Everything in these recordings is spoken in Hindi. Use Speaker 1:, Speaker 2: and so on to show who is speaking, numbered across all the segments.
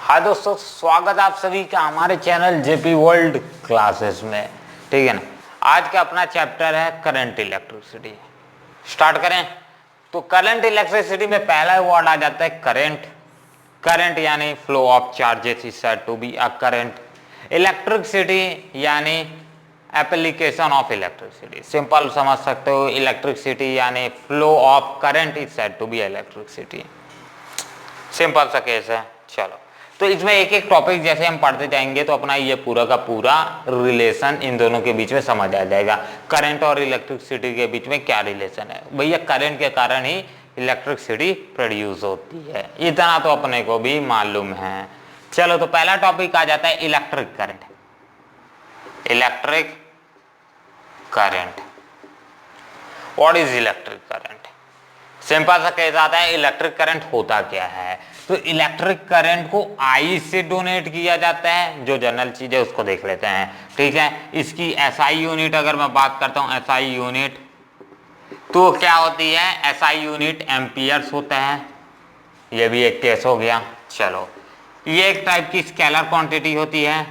Speaker 1: हाँ दोस्तों, स्वागत आप सभी का हमारे चैनल जेपी वर्ल्ड क्लासेस में। ठीक है ना। आज का अपना चैप्टर है करंट इलेक्ट्रिसिटी। स्टार्ट करें। तो करंट इलेक्ट्रिसिटी में पहला वर्ड आ जाता है करंट। करंट यानी flow of charges is said to be a current. Electricity यानी एप्लीकेशन ऑफ इलेक्ट्रिसिटी। सिंपल समझ सकते हो, इलेक्ट्रिसिटी यानी flow of current is said to be electricity. Simple सा केस है। चलो, तो इसमें एक एक टॉपिक जैसे हम पढ़ते जाएंगे तो अपना ये पूरा का पूरा रिलेशन इन दोनों के बीच में समझ आ जाएगा। करंट और इलेक्ट्रिसिटी के बीच में क्या रिलेशन है। भैया करंट के कारण ही इलेक्ट्रिसिटी प्रोड्यूस होती है, इतना तो अपने को भी मालूम है। चलो, तो पहला टॉपिक आ जाता है electric current. Electric current, what is electric current? Simple सा केस आता है, इलेक्ट्रिक करंट होता क्या है। तो इलेक्ट्रिक करंट को आई से डोनेट किया जाता है। जो जनरल चीज है उसको देख लेते हैं। ठीक है, इसकी एसआई यूनिट अगर मैं बात करता हूं, एसआई यूनिट तो क्या होती है? एसआई यूनिट एम्पियर्स होता है। ये भी एक केस हो गया। चलो, ये एक टाइप की स्केलर क्वांटिटी होती है,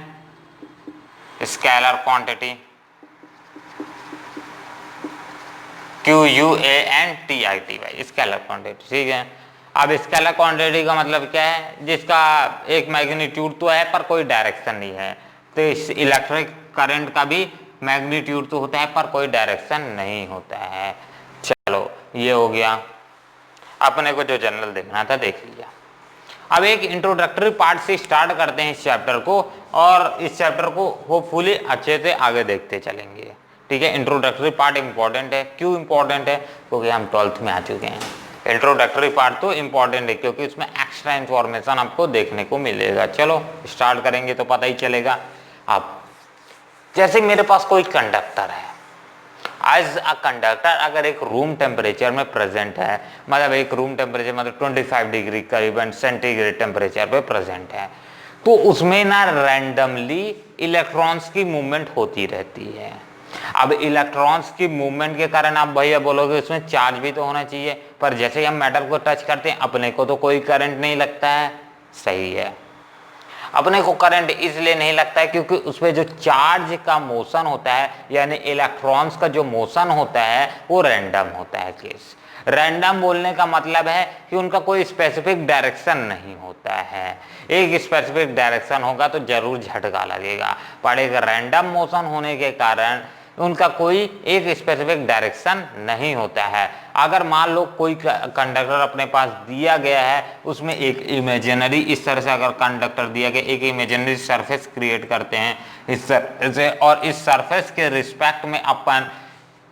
Speaker 1: scalar quantity, QUANTITY, scalar quantity. ठीक है, अब स्केलर क्वांटिटी का मतलब क्या है? जिसका एक मैग्नीट्यूड तो है पर कोई डायरेक्शन नहीं है। तो इस इलेक्ट्रिक करंट का भी मैग्नीट्यूड तो होता है पर कोई डायरेक्शन नहीं होता है। चलो, ये हो गया। अपने को जो जनरल देखना था देख लिया। अब एक इंट्रोडक्टरी पार्ट से स्टार्ट करते हैं इस चैप्टर को, और इस चैप्टर को होपफुली अच्छे से आगे देखते चलेंगे। ठीक है, इंट्रोडक्टरी पार्ट इंपॉर्टेंट है। क्यों इंपॉर्टेंट है? क्योंकि हम 12th में आ चुके हैं। इंट्रोडक्टरी पार्ट तो इंपॉर्टेंट है क्योंकि उसमें एक्स्ट्रा इंफॉर्मेशन आपको देखने को मिलेगा। चलो, स्टार्ट करेंगे तो पता ही चलेगा। अब जैसे मेरे पास कोई कंडक्टर है, एज अ कंडक्टर अगर एक रूम टेम्परेचर में प्रेजेंट है, मतलब एक रूम टेम्परेचर मतलब 25 डिग्री करीबन सेंटीग्रेड टेम्परेचर पे प्रेजेंट है, तो उसमें ना रैंडमली इलेक्ट्रॉन्स की मूवमेंट होती रहती है। अब इलेक्ट्रॉन्स की मूवमेंट के कारण आप भैया बोलोगे उसमें चार्ज भी तो होना चाहिए, पर जैसे ही हम मेटल को टच करते हैं अपने को तो कोई करंट नहीं लगता है। सही है, अपने को करंट इसलिए नहीं लगता है क्योंकि उसमें जो चार्ज का मोशन होता है, यानी इलेक्ट्रॉन्स का जो मोशन होता है वो रैंडम होता है। केस रैंडम बोलने का मतलब है कि उनका कोई स्पेसिफिक डायरेक्शन नहीं होता है। एक स्पेसिफिक डायरेक्शन होगा तो जरूर झटका लगेगा, पर एक रैंडम मोशन होने के कारण उनका कोई एक स्पेसिफिक डायरेक्शन नहीं होता है। अगर मान लो कोई कंडक्टर अपने पास दिया गया है, उसमें एक इमेजिनरी, इस तरह से अगर कंडक्टर दिया गया, एक इमेजिनरी सरफेस क्रिएट करते हैं इस तरह से, और इस सरफेस के रिस्पेक्ट में अपन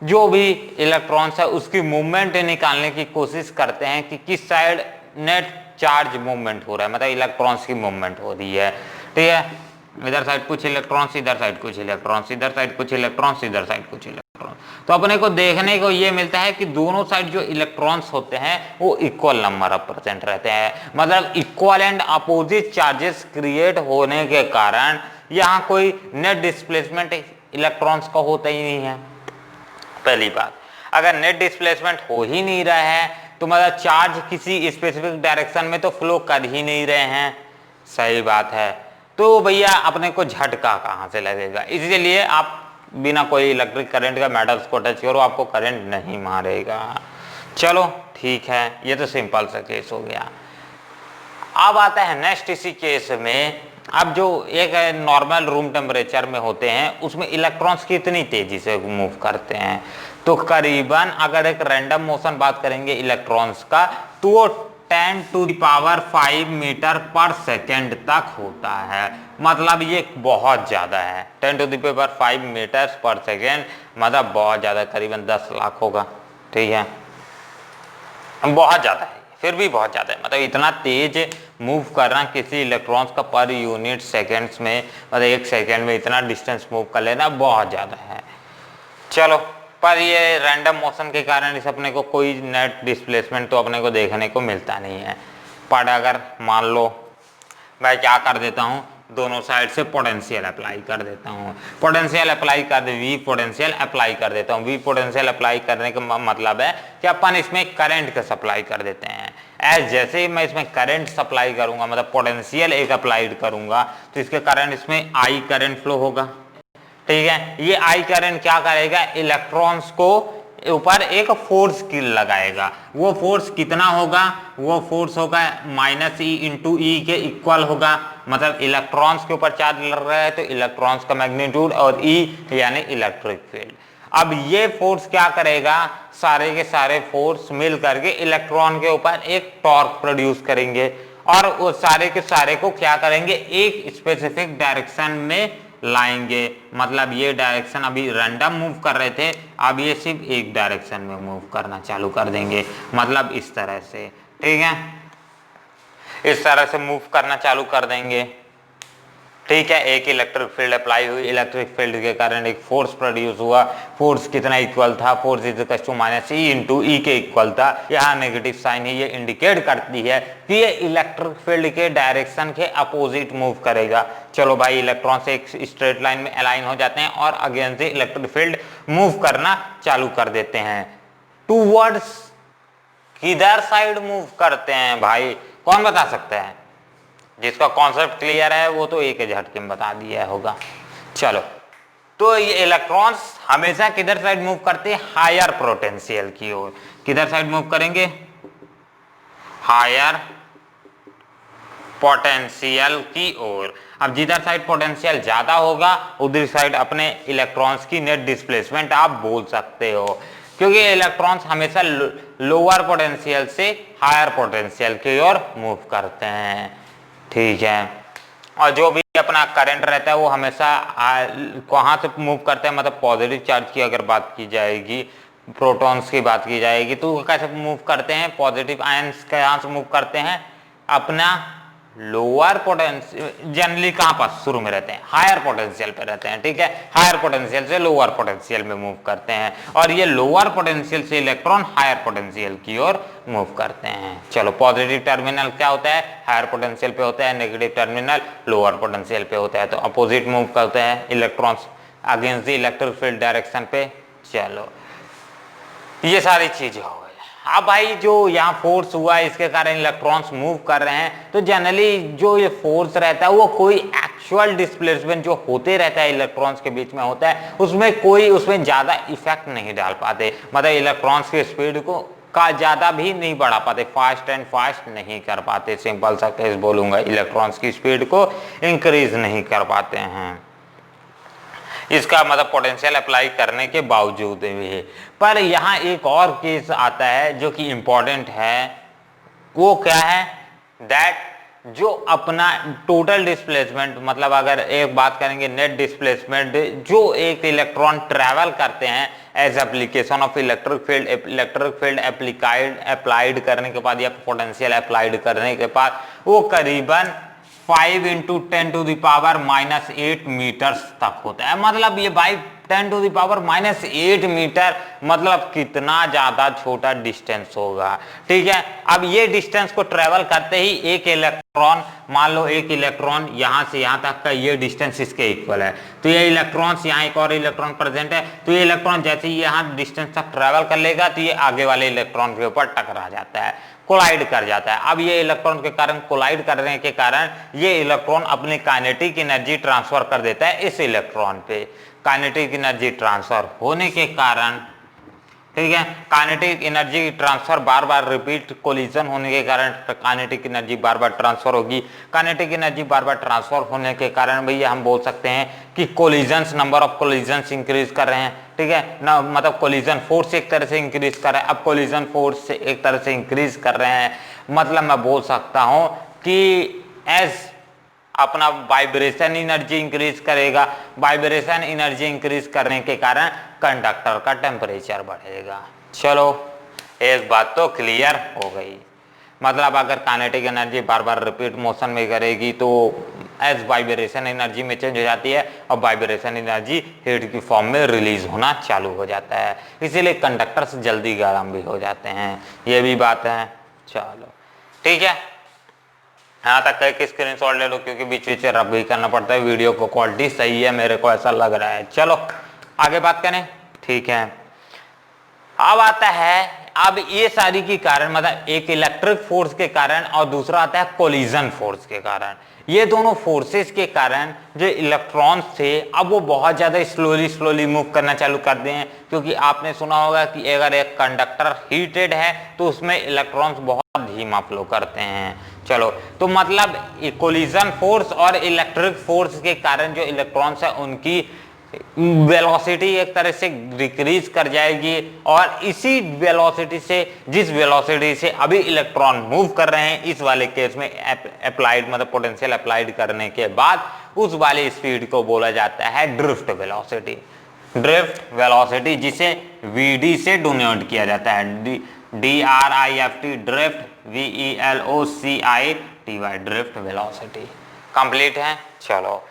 Speaker 1: जो भी इलेक्ट्रॉन्स है उसकी मूवमेंट निकालने की कोशिश करते हैं कि किस साइड नेट चार्ज मूवमेंट हो रहा है, मतलब इलेक्ट्रॉन्स की मूवमेंट हो रही है। ठीक है, इधर साइड कुछ इलेक्ट्रॉन्स, इधर साइड कुछ इलेक्ट्रॉन्स, इधर साइड कुछ इलेक्ट्रॉन्स, इधर साइड कुछ इलेक्ट्रॉन्स। तो अपने को देखने को ये मिलता है कि दोनों साइड जो इलेक्ट्रॉन्स होते हैं वो इक्वल नंबर ऑफ परसेंट रहते हैं, मतलब equal and opposite charges create होने के कारण यहाँ कोई नेट डिस्प्लेसमेंट इलेक्ट्रॉन्स का होता ही नहीं है। पहली बात, अगर नेट डिस्प्लेसमेंट हो ही नहीं रहा है तो मतलब चार्ज किसी स्पेसिफिक डायरेक्शन में तो फ्लो कर ही नहीं रहे हैं। सही बात है, तो भैया अपने को झटका कहाँ से लगेगा? इसलिए आप बिना कोई इलेक्ट्रिक करंट का मेटल्स को टच करो, आपको करंट नहीं मारेगा। चलो ठीक है, ये तो सिंपल सा केस हो गया। अब आता है नेक्स्ट इसी केस में। अब जो एक नॉर्मल रूम टेम्परेचर में होते हैं उसमें इलेक्ट्रॉन्स कितनी तेजी से मूव करते हैं, तो करीबन अगर एक रैंडम मोशन बात करेंगे इलेक्ट्रॉन्स का तो वो 10⁵ मीटर पर सेकेंड तक होता है। मतलब ये बहुत ज्यादा है, 10⁵ मीटर पर सेकेंड, मतलब बहुत ज्यादा, करीबन 10 लाख होगा। ठीक है, बहुत ज्यादा है, फिर भी बहुत ज्यादा है। मतलब इतना तेज मूव करना किसी इलेक्ट्रॉन्स का पर यूनिट सेकेंड्स में, मतलब एक सेकेंड में इतना डिस्टेंस मूव कर लेना बहुत ज्यादा है। चलो, पर ये रैंडम मोशन के कारण इस अपने को कोई नेट डिस्प्लेसमेंट तो अपने को देखने को मिलता नहीं है। पर अगर मान लो मैं क्या कर देता हूँ, दोनों साइड से पोटेंशियल अप्लाई कर देता हूँ, पोटेंशियल अप्लाई कर दे, वी पोटेंशियल अप्लाई कर देता हूँ। वी पोटेंशियल अप्लाई करने का मतलब है कि अपन इसमें करंट का सप्लाई कर देते हैं। एज जैसे ही मैं इसमें करंट सप्लाई करूंगा, मतलब पोटेंशियल एक अप्लाइड करूंगा, तो इसके कारण इसमें आई करंट फ्लो होगा। ठीक है, ये आई करंट क्या करेगा, इलेक्ट्रॉन्स को ऊपर एक फोर्स की लगाएगा। वो फोर्स कितना होगा, वो फोर्स होगा माइनस ई इंटू ई के इक्वल होगा। मतलब इलेक्ट्रॉन्स के ऊपर चार्ज लग रहा है तो इलेक्ट्रॉन्स का मैग्नीट्यूड और ई यानी इलेक्ट्रिक फील्ड। अब ये फोर्स क्या करेगा, सारे के सारे फोर्स मिल करके इलेक्ट्रॉन के ऊपर एक टॉर्क प्रोड्यूस करेंगे और वो सारे के सारे को क्या करेंगे, एक स्पेसिफिक डायरेक्शन में लाएंगे। मतलब ये डायरेक्शन अभी रैंडम मूव कर रहे थे, अब ये सिर्फ एक डायरेक्शन में मूव करना चालू कर देंगे। मतलब इस तरह से, ठीक है, इस तरह से मूव करना चालू कर देंगे। ठीक है, एक इलेक्ट्रिक फील्ड अप्लाई हुई, इलेक्ट्रिक फील्ड के कारण एक फोर्स प्रोड्यूस हुआ। फोर्स कितना इक्वल था, force is equal to minus E into E के इक्वल था। यहाँ नेगेटिव साइन है, ये इंडिकेट करती है कि ये इलेक्ट्रिक फील्ड के डायरेक्शन के अपोजिट मूव करेगा। चलो भाई, इलेक्ट्रॉन से एक स्ट्रेट लाइन में अलाइन हो जाते हैं और अगेंस्ट से इलेक्ट्रिक फील्ड मूव करना चालू कर देते हैं। टूवर्ड्स किधर साइड मूव करते हैं भाई, कौन बता सकता है? जिसका कॉन्सेप्ट क्लियर है वो तो एक झटके में बता दिया होगा। चलो, तो ये इलेक्ट्रॉन्स हमेशा किधर साइड मूव करते हैं, हायर पोटेंशियल की ओर। किधर साइड मूव करेंगे, हायर पोटेंशियल की ओर। अब जिधर साइड पोटेंशियल ज्यादा होगा उधर साइड अपने इलेक्ट्रॉन्स की नेट डिस्प्लेसमेंट आप बोल सकते हो, क्योंकि इलेक्ट्रॉन्स हमेशा लोअर पोटेंशियल से हायर पोटेंशियल की ओर मूव करते हैं। ठीक है, और जो भी अपना करंट रहता है वो हमेशा कहाँ से मूव करते हैं, मतलब पॉजिटिव चार्ज की अगर बात की जाएगी, प्रोटॉन्स की बात की जाएगी, तो वो कैसे मूव करते हैं, पॉजिटिव आयंस कहाँ से मूव करते हैं, अपना लोअर पोटेंशियल जनरली कहाँ पर शुरू में रहते हैं, हायर पोटेंशियल पे रहते हैं। ठीक है, हायर पोटेंशियल से लोअर पोटेंशियल में मूव करते हैं और ये लोअर पोटेंशियल से इलेक्ट्रॉन हायर पोटेंशियल की ओर मूव करते हैं। चलो, पॉजिटिव टर्मिनल क्या होता है, हायर पोटेंशियल पे होता है, नेगेटिव टर्मिनल लोअर पोटेंशियल पे होता है, तो अपोजिट मूव करते हैं electrons against the electric field direction पे। चलो, ये सारी चीजें हो गई। अब भाई जो यहाँ फोर्स हुआ इसके कारण इलेक्ट्रॉन्स मूव कर रहे हैं, तो जनरली जो ये फोर्स रहता है वो कोई एक्चुअल डिस्प्लेसमेंट जो होते रहता है इलेक्ट्रॉन्स के बीच में होता है, उसमें ज्यादा इफेक्ट नहीं डाल पाते। मतलब इलेक्ट्रॉन्स की स्पीड को का ज्यादा भी नहीं बढ़ा पाते, फास्ट एंड फास्ट नहीं कर पाते। सिंपल सा केस बोलूंगा, इलेक्ट्रॉन्स की स्पीड को इंक्रीज नहीं कर पाते हैं, इसका मतलब पोटेंशियल अप्लाई करने के बावजूद भी। पर यहाँ एक और केस आता है जो कि इंपॉर्टेंट है, वो क्या है, दैट जो अपना टोटल डिस्प्लेसमेंट, मतलब अगर एक बात करेंगे नेट डिस्प्लेसमेंट, जो एक इलेक्ट्रॉन ट्रैवल करते हैं as application of electric field applied करने के बाद या पोटेंशियल अप्लाइड करने के बाद, वो करीबन 5 × 10⁻⁸ मीटर्स तक होता है। मतलब ये भाई 10⁻⁸ मीटर, मतलब कितना ज्यादा छोटा डिस्टेंस होगा। ठीक है, अब ये डिस्टेंस को ट्रेवल करते ही एक इलेक्ट्रॉन, मान लो एक इलेक्ट्रॉन यहां से यहां तक का ये डिस्टेंस इसके इक्वल है, तो ये इलेक्ट्रॉन्स, यहाँ एक और इलेक्ट्रॉन प्रेजेंट है, तो ये इलेक्ट्रॉन जैसे ही यहाँ डिस्टेंस तक ट्रेवल कर लेगा तो ये आगे वाले इलेक्ट्रॉन के ऊपर टकरा जाता है, कोलाइड कर जाता है। अब ये इलेक्ट्रॉन के कारण कोलाइड करने के कारण ये इलेक्ट्रॉन अपनी काइनेटिक एनर्जी ट्रांसफर कर देता है इस इलेक्ट्रॉन पे। काइनेटिक एनर्जी ट्रांसफर होने के कारण, ठीक है, काइनेटिक एनर्जी ट्रांसफर बार बार रिपीट कोलिजन होने के कारण काइनेटिक एनर्जी बार बार ट्रांसफर होगी। काइनेटिक एनर्जी बार बार ट्रांसफर होने के कारण भैया हम बोल सकते हैं कि collisions, number of collisions increase कर रहे हैं। ठीक है ना, मतलब कोलिजन फोर्स एक तरह से इंक्रीज कर रहा है। अब कोलिजन फोर्स एक तरह से इंक्रीज कर रहे हैं, मतलब मैं बोल सकता हूं कि एज अपना वाइब्रेशन एनर्जी इंक्रीज करेगा, वाइब्रेशन एनर्जी इंक्रीज करने के कारण कंडक्टर का टेम्परेचर बढ़ेगा। चलो, एक बात तो क्लियर हो गई। मतलब अगर काइनेटिक एनर्जी बार बार रिपीट मोशन में करेगी तो एज वाइब्रेशन एनर्जी में चेंज हो जाती है और वाइब्रेशन एनर्जी हीट की फॉर्म में रिलीज होना चालू हो जाता है, इसीलिए कंडक्टर्स जल्दी गर्म भी हो जाते हैं, ये भी बात है। चलो ठीक है, यहाँ तक कह के स्क्रीनशॉट ले लो क्योंकि बीच बीच रब भी करना पड़ता है, वीडियो को क्वालिटी सही है मेरे को ऐसा लग रहा है। चलो आगे बात करें। ठीक है, अब आता है अब ये सारी के कारण मतलब एक इलेक्ट्रिक फोर्स के कारण और दूसरा आता है कोलिजन फोर्स के कारण। ये दोनों फोर्सेस के कारण जो इलेक्ट्रॉन्स थे अब वो बहुत ज्यादा स्लोली मूव करना चालू कर दिए हैं, क्योंकि आपने सुना होगा कि अगर एक कंडक्टर हीटेड है तो उसमें इलेक्ट्रॉन्स बहुत धीमा फ्लो करते हैं। चलो, तो मतलब कोलिजन फोर्स और इलेक्ट्रिक फोर्स के कारण जो इलेक्ट्रॉन्स है उनकी वेलोसिटी एक तरह से डिक्रीज कर जाएगी, और इसी वेलोसिटी से, जिस वेलोसिटी से अभी इलेक्ट्रॉन मूव कर रहे हैं इस वाले केस में अप्लाइड मतलब पोटेंशियल अप्लाइड करने के बाद, उस वाली स्पीड को बोला जाता है ड्रिफ्ट वेलोसिटी। ड्रिफ्ट वेलोसिटी जिसे वीडी से डिनोट किया जाता है, DRIFT drift, VELOCITY drift velocity. Complete है। चलो,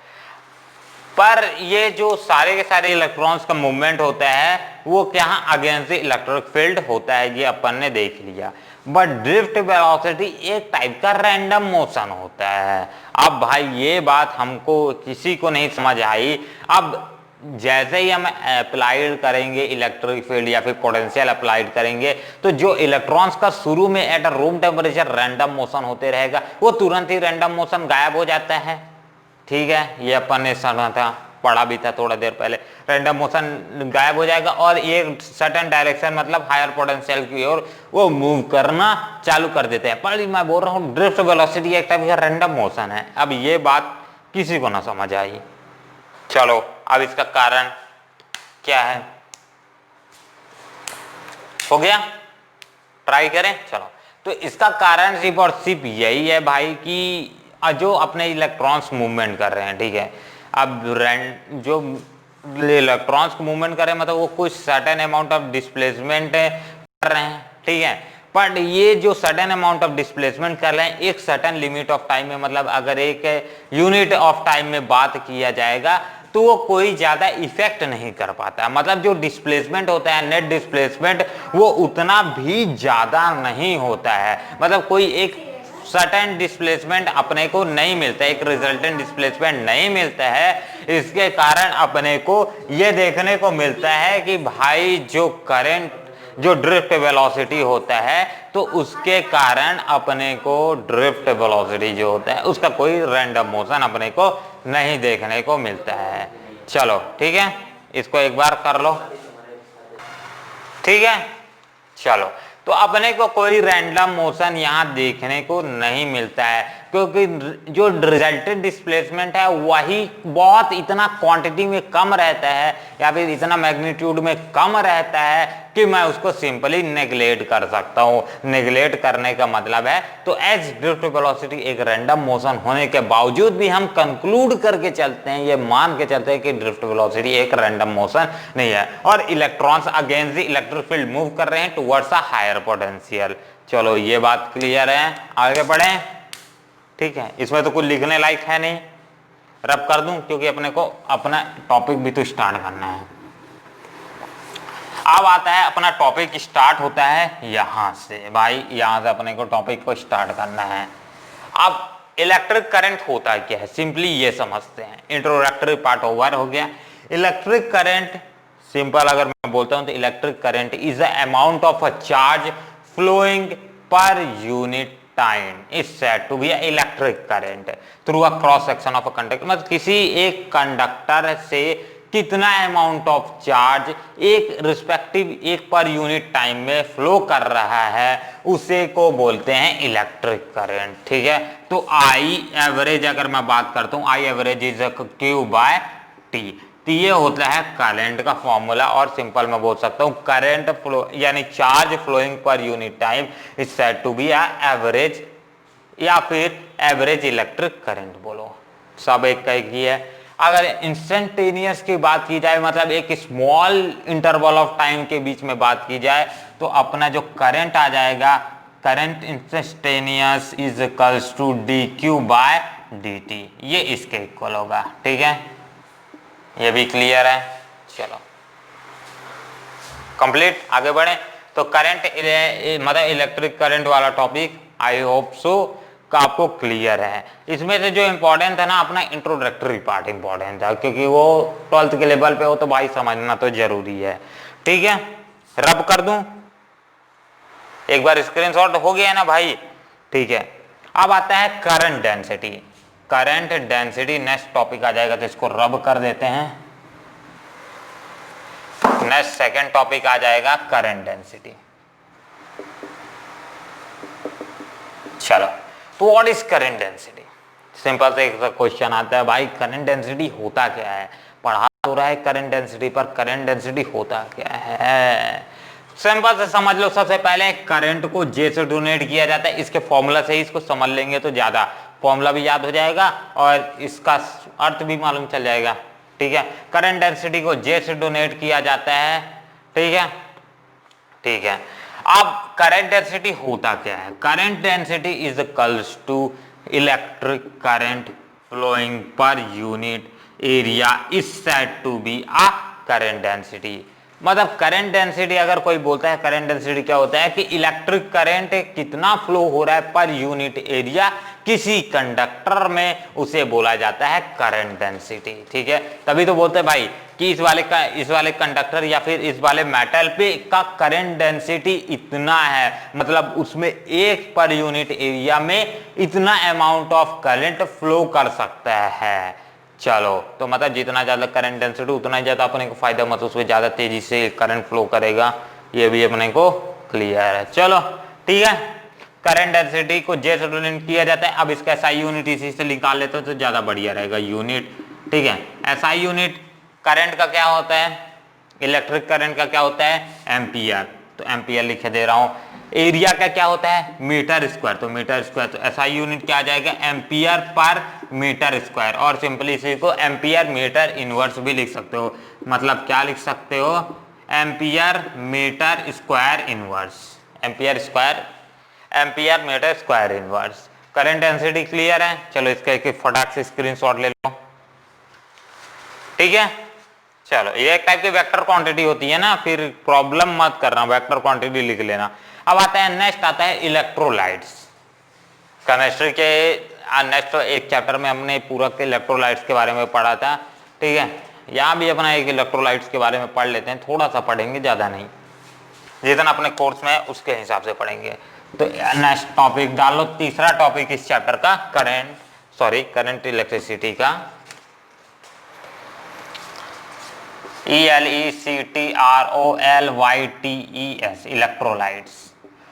Speaker 1: पर ये जो सारे के सारे इलेक्ट्रॉन्स का मूवमेंट होता है वो क्या अगेंस्ट द इलेक्ट्रिक फील्ड होता है, ये अपन ने देख लिया। बट ड्रिफ्ट वेलोसिटी एक टाइप का रैंडम मोशन होता है। अब भाई ये बात हमको किसी को नहीं समझ आई। अब जैसे ही हम अप्लाइड करेंगे इलेक्ट्रिक फील्ड या फिर पोटेंशियल अप्लाइड करेंगे तो जो इलेक्ट्रॉन्स का शुरू में at room temperature random motion होते रहेगा वो तुरंत ही रैंडम मोशन गायब हो जाता है। ठीक है, ये अपन ने सुना था, पढ़ा भी था थोड़ा देर पहले। रैंडम मोशन गायब हो जाएगा और ये सर्टेन डायरेक्शन मतलब हायर पोटेंशियल की ओर वो मूव करना चालू कर देते हैं। पर मैं बोल रहा हूँ ड्रिफ्ट वेलोसिटी एक टाइप का रैंडम मोशन है। अब ये बात किसी को ना समझ आई। चलो, अब इसका कारण क्या है, हो गया, ट्राई करें। चलो, तो इसका कारण सिर्फ और सिर्फ यही है भाई कि जो अपने इलेक्ट्रॉन्स मूवमेंट कर रहे हैं, ठीक है, अब जो इलेक्ट्रॉन्स मूवमेंट कर रहे हैं मतलब वो कुछ सर्टेन अमाउंट ऑफ डिस्प्लेसमेंट कर रहे हैं, ठीक है। बट ये जो सर्टेन अमाउंट ऑफ डिस्प्लेसमेंट कर रहे हैं एक सर्टेन लिमिट ऑफ टाइम में, मतलब अगर एक यूनिट ऑफ टाइम में बात किया जाएगा तो वो कोई ज्यादा इफेक्ट नहीं कर पाता। मतलब जो डिस्प्लेसमेंट होता है नेट डिस्प्लेसमेंट वो उतना भी ज्यादा नहीं होता है। मतलब कोई एक सर्टेन डिस्प्लेसमेंट अपने को नहीं मिलता है, एक रिजल्टेंट डिस्प्लेसमेंट नहीं मिलता है। इसके कारण अपने को ये देखने को मिलता है कि भाई जो करंट जो ड्रिफ्ट वेलोसिटी होता है तो उसके कारण अपने को ड्रिफ्ट वेलोसिटी जो होता है उसका कोई रैंडम मोशन अपने को नहीं देखने को मिलता है। चलो ठीक है, इसको एक बार कर लो, ठीक है। चलो, तो अपने को कोई रैंडम मोशन यहाँ देखने को नहीं मिलता है क्योंकि जो रिजल्टेंट डिस्प्लेसमेंट है वही बहुत इतना क्वांटिटी में कम रहता है या फिर इतना मैग्नीट्यूड में कम रहता है कि मैं उसको सिंपली नेग्लेक्ट कर सकता हूँ। नेग्लेक्ट करने का मतलब है तो एज ड्रिफ्ट वेलोसिटी एक रैंडम मोशन होने के बावजूद भी हम कंक्लूड करके चलते हैं, ये मान के चलते हैं कि ड्रिफ्ट वेलोसिटी एक रैंडम मोशन नहीं है और electrons against the electric field move कर रहे हैं टुवर्ड्स अ हायर पोटेंशियल। चलो ये बात क्लियर है, आगे बढ़े। ठीक है, इसमें तो कुछ लिखने लायक है नहीं, रब कर दूं क्योंकि अपने को अपना टॉपिक भी तो स्टार्ट करना है। अब आता है अपना टॉपिक स्टार्ट होता है यहां से, भाई यहां से अपने को टॉपिक को स्टार्ट करना है। अब इलेक्ट्रिक करंट होता क्या है सिंपली ये समझते हैं। इंट्रोडक्टरी पार्ट ओवर हो गया। इलेक्ट्रिक करंट सिंपल अगर मैं बोलता हूं तो electric current is the amount of a charge flowing per unit time is said to be electric current through a cross section of a conductor. मतलब किसी एक कंडक्टर से कितना अमाउंट ऑफ चार्ज एक रिस्पेक्टिव एक पर यूनिट टाइम में फ्लो कर रहा है उसे को बोलते हैं इलेक्ट्रिक करंट। ठीक है, तो आई एवरेज अगर मैं बात करता हूं, I average is Q by T, तो ये होता है करंट का फॉर्मूला। और सिंपल मैं बोल सकता हूं करंट फ्लो यानी charge flowing per unit time is said to be average या फिर एवरेज इलेक्ट्रिक करंट बोलो, सब एक ही है। अगर इंस्टेंटेनियस की बात की जाए मतलब एक स्मॉल इंटरवल ऑफ टाइम के बीच में बात की जाए तो अपना जो करंट आ जाएगा current instantaneous is equals to D Q by D T, ये इसके इक्वल होगा। ठीक है, ये भी क्लियर है। चलो कंप्लीट, आगे बढ़े। तो करंट मतलब इलेक्ट्रिक करंट वाला टॉपिक आई होप सो का आपको क्लियर है। इसमें से जो इंपॉर्टेंट है ना अपना इंट्रोडक्टरी पार्ट इंपॉर्टेंट था क्योंकि वो 12th के लेवल पे हो तो भाई समझना तो जरूरी है। ठीक है, रब कर दूं, एक बार स्क्रीनशॉट हो गया है ना भाई, ठीक है। अब आता है current density. Current density next topic आ जाएगा, तो इसको रब कर देते हैं। नेक्स्ट सेकंड टॉपिक आ जाएगा करंट डेंसिटी। चलो, तो what is current density? Simple से एक क्वेश्चन आता है भाई, करंट डेंसिटी होता क्या है? पढ़ा तो रहा है करंट डेंसिटी, पर करंट डेंसिटी होता क्या है? सिंपल से समझ लो, सबसे पहले करंट को जे से डोनेट किया जाता है। इसके फॉर्मूला से ही इसको समझ लेंगे तो ज्यादा, फॉर्मूला भी याद हो जाएगा और इसका अर्थ भी मालूम चल जाएगा, ठीक है। करंट डेंसिटी को जे से डोनेट किया जाता है, ठीक है, ठीक है। अब करंट डेंसिटी होता क्या है? Current density is equals to electric current flowing per unit area is said to be a current density. मतलब करंट डेंसिटी अगर कोई बोलता है, करंट डेंसिटी क्या होता है कि इलेक्ट्रिक करंट कितना फ्लो हो रहा है पर यूनिट एरिया किसी कंडक्टर में, उसे बोला जाता है करंट डेंसिटी, ठीक है। तभी तो बोलते हैं भाई कि इस वाले कंडक्टर या फिर इस वाले मेटल पे का करंट डेंसिटी इतना है, मतलब उसमें एक पर यूनिट एरिया में इतना अमाउंट ऑफ करंट फ्लो कर सकता है। चलो, तो मतलब जितना ज्यादा करंट डेंसिटी उतना ही ज्यादा अपने को फायदा, मतलब उसमें ज्यादा तेजी से करंट फ्लो करेगा, ये भी अपने को क्लियर है। चलो ठीक है, करंट डेंसिटी को जे से डिनोट किया जाता है। अब इसका एसआई यूनिट इसी से निकाल लेते हो तो ज्यादा बढ़िया रहेगा, यूनिट, ठीक है। एसआई यूनिट करंट का क्या होता है? इलेक्ट्रिक करंट का क्या होता है? एम्पियर, तो एम्पियर लिखे दे रहा हूं। एरिया का क्या होता है? मीटर स्क्वायर, तो मीटर स्क्वायर, तो एसआई यूनिट क्या आ जाएगा? Ampere per metre square. और सिंपली इसी को एम्पियर मीटर इनवर्स भी लिख सकते हो। मतलब क्या लिख सकते हो? Ampere metre square inverse, ampere square, ampere metre square inverse. Current density clear है? चलो इसका एक फटाक से स्क्रीनशॉट ले लो, ठीक है। चलो, ये एक टाइप की वेक्टर क्वांटिटी होती है ना, फिर प्रॉब्लम मत करना, वेक्टर क्वांटिटी लिख लेना। अब आता है नेक्स्ट, आता है इलेक्ट्रोलाइट्स। केमिस्ट्री के नेक्स्ट एक चैप्टर में हमने पूरक इलेक्ट्रोलाइट्स के बारे में पढ़ा था, ठीक है। यहाँ भी अपना एक इलेक्ट्रोलाइट्स के बारे में पढ़ लेते हैं, थोड़ा सा पढ़ेंगे, ज्यादा नहीं, जितना अपने कोर्स में है उसके हिसाब से पढ़ेंगे। तो नेक्स्ट टॉपिक डाल लो, तीसरा टॉपिक इस चैप्टर का करंट इलेक्ट्रिसिटी का, ELECTROLYTES, electrolytes.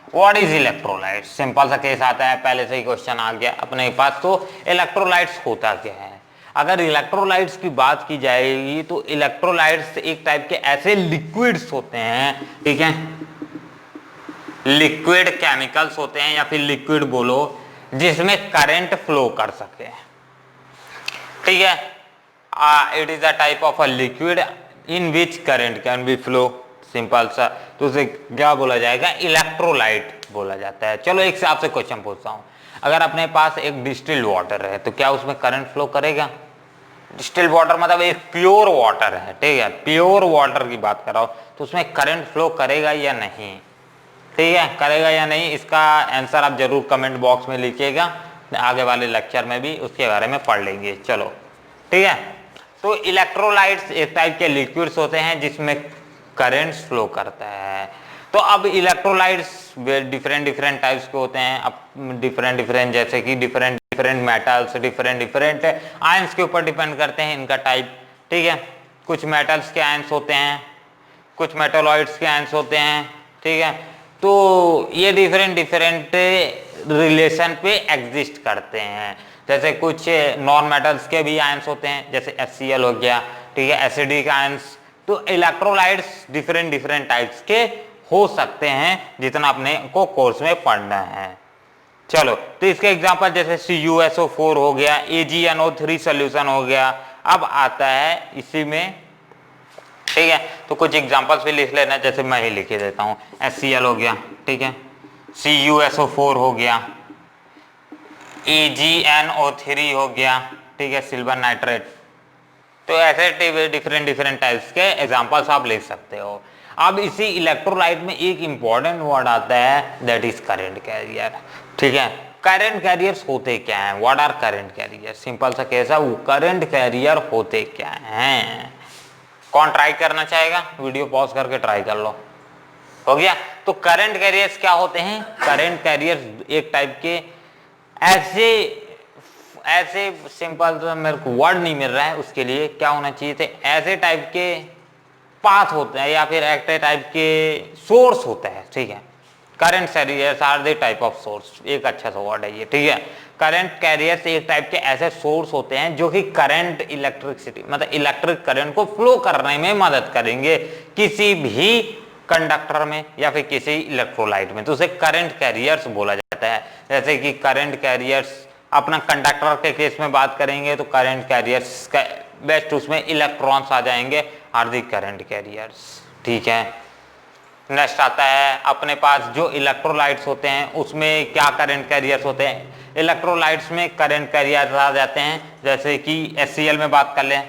Speaker 1: What is electrolytes? Simple सा केस आता है, पहले से ही क्वेश्चन आ गया अपने पास। तो इलेक्ट्रोलाइट्स होता क्या है? अगर इलेक्ट्रोलाइट्स की बात की जाएगी तो इलेक्ट्रोलाइट्स एक टाइप के ऐसे लिक्विड्स होते हैं, ठीक है, लिक्विड केमिकल्स होते हैं या फिर लिक्विड बोलो, जिसमें करंट फ्लो कर सके, ठीक है। It is a type of a liquid in which current can be flow, simple सा, तो उसे क्या बोला जाएगा? इलेक्ट्रोलाइट बोला जाता है। चलो एक से आपसे क्वेश्चन पूछता हूं, अगर अपने पास एक डिस्टिल्ड वाटर है तो क्या उसमें करंट फ्लो करेगा? डिस्टिल्ड वाटर मतलब एक प्योर वाटर है, ठीक है, प्योर वाटर की बात कर रहा हूं, तो उसमें करंट फ्लो करेगा या नहीं, ठीक है, करेगा या नहीं? इसका आंसर आप जरूर कमेंट बॉक्स में लिखिएगा, आगे वाले लेक्चर में भी उसके बारे में पढ़ लेंगे। चलो ठीक है, तो इलेक्ट्रोलाइट्स एक टाइप के लिक्विड्स होते हैं जिसमें करंट फ्लो करता है। तो अब इलेक्ट्रोलाइट्स डिफरेंट टाइप्स के होते हैं, अब डिफरेंट जैसे कि डिफरेंट मेटल्स, डिफरेंट आयंस के ऊपर डिपेंड करते हैं इनका टाइप, ठीक है। कुछ मेटल्स के आयंस होते हैं, कुछ मेटालॉइड्स के आयंस होते हैं, ठीक है। तो ये डिफरेंट रिलेशन पे एग्जिस्ट करते हैं। जैसे कुछ नॉन मेटल्स के भी आयंस होते हैं, जैसे HCl हो गया, ठीक है, एसिडिक आयंस। तो इलेक्ट्रोलाइट्स डिफरेंट टाइप्स के हो सकते हैं, जितना अपने को कोर्स में पढ़ना है। चलो, तो इसके एग्जांपल जैसे CuSO4 हो गया, AgNO3 सोल्यूशन हो गया। अब आता है इसी में, ठीक है, तो कुछ एग्जांपल्स भी लिख लेना, जैसे मैं ही लिख देता हूं। HCl हो गया, ठीक है, CuSO4 हो गया, AgNO3 हो गया, ठीक है, सिल्वर नाइट्रेट। तो ऐसे डिफरेंट टाइप्स के एग्जांपल्स आप लिख सकते हो। अब इसी इलेक्ट्रोलाइट में एक इंपॉर्टेंट वर्ड आता है, दैट इज करंट कैरियर, ठीक है। करंट कैरियर्स होते क्या हैं? What are current carrier? Simple सा कैसा, वो करंट कैरियर होते क्या हैं? कौन ट्राई करना चाहेगा? वीडियो पॉज करके ट्राई कर लो। हो गया? तो करंट कैरियर्स क्या होते हैं? करंट कैरियर्स एक टाइप के ऐसे सिंपल, तो मेरे को वर्ड नहीं मिल रहा है उसके लिए, क्या होना चाहिए थे, ऐसे टाइप के पाथ होते हैं या फिर एक टाइप के सोर्स होता है, ठीक है। Current carriers are the type of source, एक अच्छा सा वर्ड है ये, ठीक है। करंट कैरियर्स एक टाइप के ऐसे सोर्स होते हैं जो कि करंट इलेक्ट्रिसिटी मतलब इलेक्ट्रिक करंट को फ्लो करने में मदद करेंगे किसी भी कंडक्टर में या फिर किसी इलेक्ट्रोलाइट में, तो उसे करंट कैरियर्स बोला जाता है। जैसे कि करंट कैरियर्स अपना कंडक्टर के केस में बात करेंगे तो करंट कैरियर्स का बेस्ट उसमें इलेक्ट्रॉन्स आ जाएंगे, आर दी करंट कैरियर्स, ठीक है। नेक्स्ट आता है अपने पास जो इलेक्ट्रोलाइट्स होते हैं उसमें क्या करंट कैरियर्स होते हैं। इलेक्ट्रोलाइट्स में करंट कैरियर्स आ जाते हैं, जैसे कि HCl में बात कर लें